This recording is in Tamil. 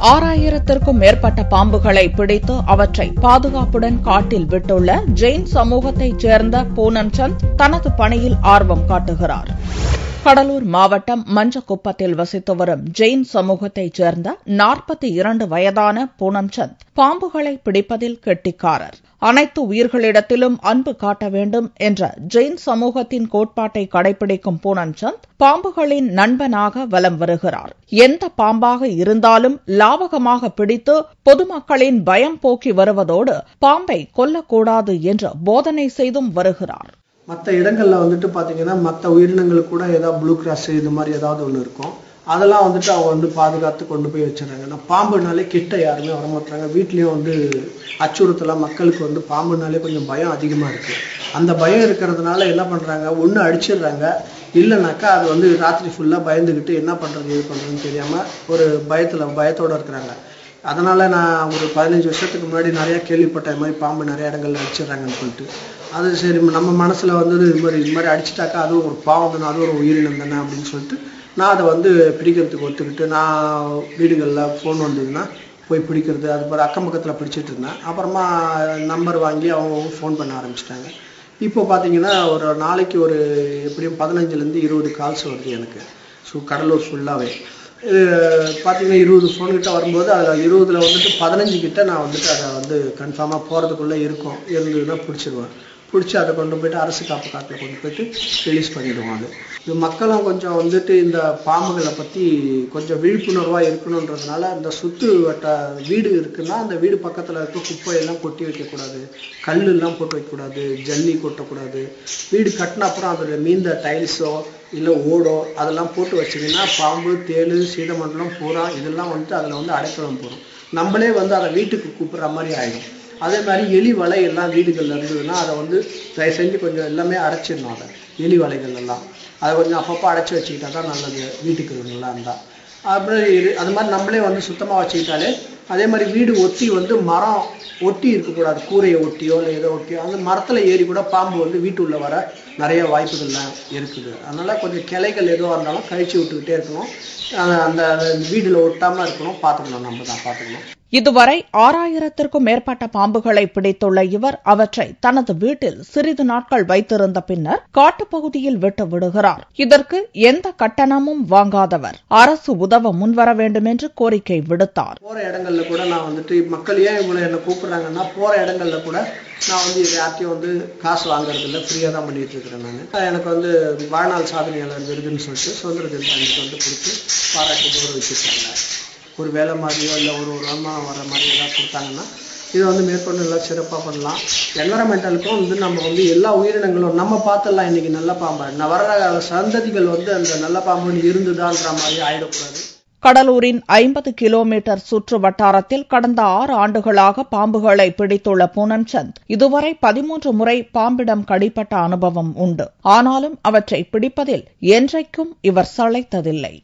6000த்திற்கும் மேற்பட்ட பாம்புகளை பிடித்து அவற்றை பாதுகாப்புடன் காட்டில் விட்டுள்ள ஜெயின் சமூகத்தைச் சேர்ந்த பூனம் சந்த் தனது பணியில் ஆர்வம் காட்டுகிறார். கடலூர் மாவட்டம் மஞ்சக்குப்பத்தில் வசித்து வரும் ஜெயின் சமூகத்தைச் சேர்ந்த 42 வயதான பூனம் சந்த் பாம்புகளை பிடிப்பதில் கெட்டிக்காரர். அனைத்து உயிர்களிடத்திலும் அன்பு காட்ட வேண்டும் என்ற ஜெயின் சமூகத்தின் கோட்பாட்டை கடைபிடிக்கும் பூனம் சந்த் பாம்புகளின் நண்பனாக வலம் வருகிறார். எந்த பாம்பாக இருந்தாலும் லாவகமாக பிடித்து பொதுமக்களின் பயம் போக்கி வருவதோடு பாம்பை கொல்லக்கூடாது என்று போதனை செய்தும் வருகிறார். மற்ற இடங்களில் வந்துட்டு பார்த்தீங்கன்னா மற்ற உயிரினங்களுக்கு கூட ஏதாவது ப்ளூ கிராஸ் இது மாதிரி ஏதாவது ஒன்று இருக்கும். அதெல்லாம் வந்துட்டு அவங்க பாதுகாத்து கொண்டு போய் வச்சுறாங்க. நான் பாம்புனாலே கிட்ட யாருமே வரமாட்டாங்க. வீட்லேயும் அச்சுறுத்தலாம். மக்களுக்கு பாம்புனாலே கொஞ்சம் பயம் அதிகமாக இருக்குது. அந்த பயம் இருக்கிறதுனால என்ன பண்ணுறாங்க, ஒன்று அடிச்சிடுறாங்க, இல்லைனாக்கா அது ராத்திரி ஃபுல்லாக பயந்துக்கிட்டு என்ன பண்ணுறது இது பண்ணுறதுன்னு தெரியாமல் ஒரு பயத்தோடு இருக்கிறாங்க. அதனால் நான் ஒரு 15 வருஷத்துக்கு முன்னாடி நிறையா கேள்விப்பட்ட இது மாதிரி பாம்பு நிறைய இடங்கள்ல அடிச்சிடுறாங்கன்னு சொல்லிட்டு, அது சரி நம்ம மனசில் இது மாதிரி அடிச்சிட்டாக்கா அதுவும் ஒரு பாவம் தானே, அது ஒரு உயிரினம் தானே அப்படின்னு சொல்லிட்டு நான் அதை பிடிக்கிறதுக்கு ஒத்துக்கிட்டு நான் வீடுகளில் ஃபோன் வந்ததுன்னா போய் பிடிக்கிறது, அது மாதிரி அக்கம் பக்கத்தில் பிடிச்சிட்டு இருந்தேன். அப்புறமா நம்பர் வாங்கி அவங்க ஃபோன் பண்ண ஆரம்பிச்சிட்டாங்க. இப்போ பார்த்தீங்கன்னா ஒரு நாளைக்கு ஒரு எப்படியும் 15 to 20 கால்ஸ் வருது எனக்கு. ஸோ கடலூர் ஃபுல்லாகவே பார்த்தீங்கன்னா 20 ஃபோன்கிட்ட வரும்போது அதில் 20ல் 15 கிட்ட நான் அதை கன்ஃபார்மாக போகிறதுக்குள்ளே இருந்ததுன்னா பிடிச்சிடுவேன். பிடிச்சி அதை கொண்டு போய்ட்டு அரசு காப்பு காட்டில் கொண்டு போய்ட்டு ரிலீஸ் பண்ணிவிடுவோம். இது மக்களும் கொஞ்சம் இந்த பாம்புகளை பற்றி கொஞ்சம் விழிப்புணர்வாக இருக்கணுன்றதுனால இந்த சுற்று வட்ட வீடு இருக்குன்னா அந்த வீடு பக்கத்தில் இருக்க குப்பையெல்லாம் கொட்டி வைக்கக்கூடாது, கல்லெல்லாம் போட்டு வைக்கக்கூடாது, ஜல்லி கொட்டக்கூடாது. வீடு கட்டின அப்புறம் அதில் மீந்த டைல்ஸோ இல்லை ஓடோ அதெல்லாம் போட்டு வச்சிங்கன்னா பாம்பு, தேள், சீதமண்டலம், பூரா இதெல்லாம் அதில் அடைக்கலம் போடும். நம்மளே அதை வீட்டுக்கு கூப்பிட்ற மாதிரி ஆகிடும். அதே மாதிரி எலி வலை எல்லாம் வீடுகளில் இருந்ததுன்னா அதை தயவு செஞ்சு கொஞ்சம் எல்லாமே அடைச்சிடணும். அதை எலி வலைகள் எல்லாம் அதை கொஞ்சம் அப்பப்போ அடைச்சி வச்சுக்கிட்டா தான் நல்லது, வீட்டுக்கு நல்லா இருந்தால். அப்புறம் அது மாதிரி நம்மளே சுத்தமாக வச்சுக்கிட்டாலே. அதே மாதிரி வீடு ஒட்டி மரம் ஒட்டி இருக்கக்கூடாது, கூரையை ஒட்டியோ இல்லை ஏதோ ஒட்டியோ. அந்த மரத்தில் ஏறி கூட பாம்பு வீட்டுள்ள வர நிறைய வாய்ப்புகள்லாம் இருக்குது. அதனால் கொஞ்சம் கிளைகள் எதுவாக இருந்தாலும் கழிச்சு விட்டுக்கிட்டே இருக்கணும். அந்த வீடில் ஒட்டாமல் இருக்கணும், பார்த்துக்கணும், நம்ம தான் பார்த்துக்கணும். இதுவரை 6000த்திற்கும் மேற்பட்ட பாம்புகளை பிடித்துள்ள இவர் அவற்றை தனது வீட்டில் சிறிது நாட்கள் வைத்திருந்த பின்னர் காட்டுப்பகுதியில் விட்டு விடுகிறார். இதற்கு எந்த கட்டணமும் வாங்காதவர் அரசு உதவ முன்வர வேண்டும் என்று கோரிக்கை விடுத்தார். போற இடங்கள்ல கூட நான் மக்கள் ஏன் இவ்வளவு என்ன கூப்பிடுறாங்கன்னா, போற இடங்கள்ல கூட நான் யார்ட்டையும் காசு வாங்குறது இல்லை, ஃப்ரீயா தான் பண்ணிட்டு இருக்கிறேன். நான் எனக்கு வாழ்நாள் சாதனையாளர் விருதுன்னு சொல்லிட்டு சுதந்திர தினத்துக்கு கொடுத்து பாராட்டி கௌரவிச்சிருக்காங்க. ஒரு வேலை மாதிரியோ இல்லை ஒரு வருமானம் வர மாதிரி ஏதாவது கொடுத்தாங்கன்னா இதை மேற்கொண்டு எல்லாம் சிறப்பாக பண்ணலாம். என்வரன்மெண்டலுக்கும் நம்ம எல்லா உயிரினங்களும் நம்ம பார்த்துடலாம். இன்னைக்கு நல்ல பாம்பு வர சந்ததிகள் அந்த நல்ல பாம்பு இருந்துதான்ற மாதிரி ஆயிடக்கூடாது. கடலூரின் 50 கிலோமீட்டர் சுற்று வட்டாரத்தில் கடந்த 6 ஆண்டுகளாக பாம்புகளை பிடித்துள்ள பூனம் சந்த் இதுவரை 13 முறை பாம்பிடம் கடிப்பட்ட அனுபவம் உண்டு. ஆனாலும் அவற்றை பிடிப்பதில் என்றைக்கும் இவர் சளைத்ததில்லை.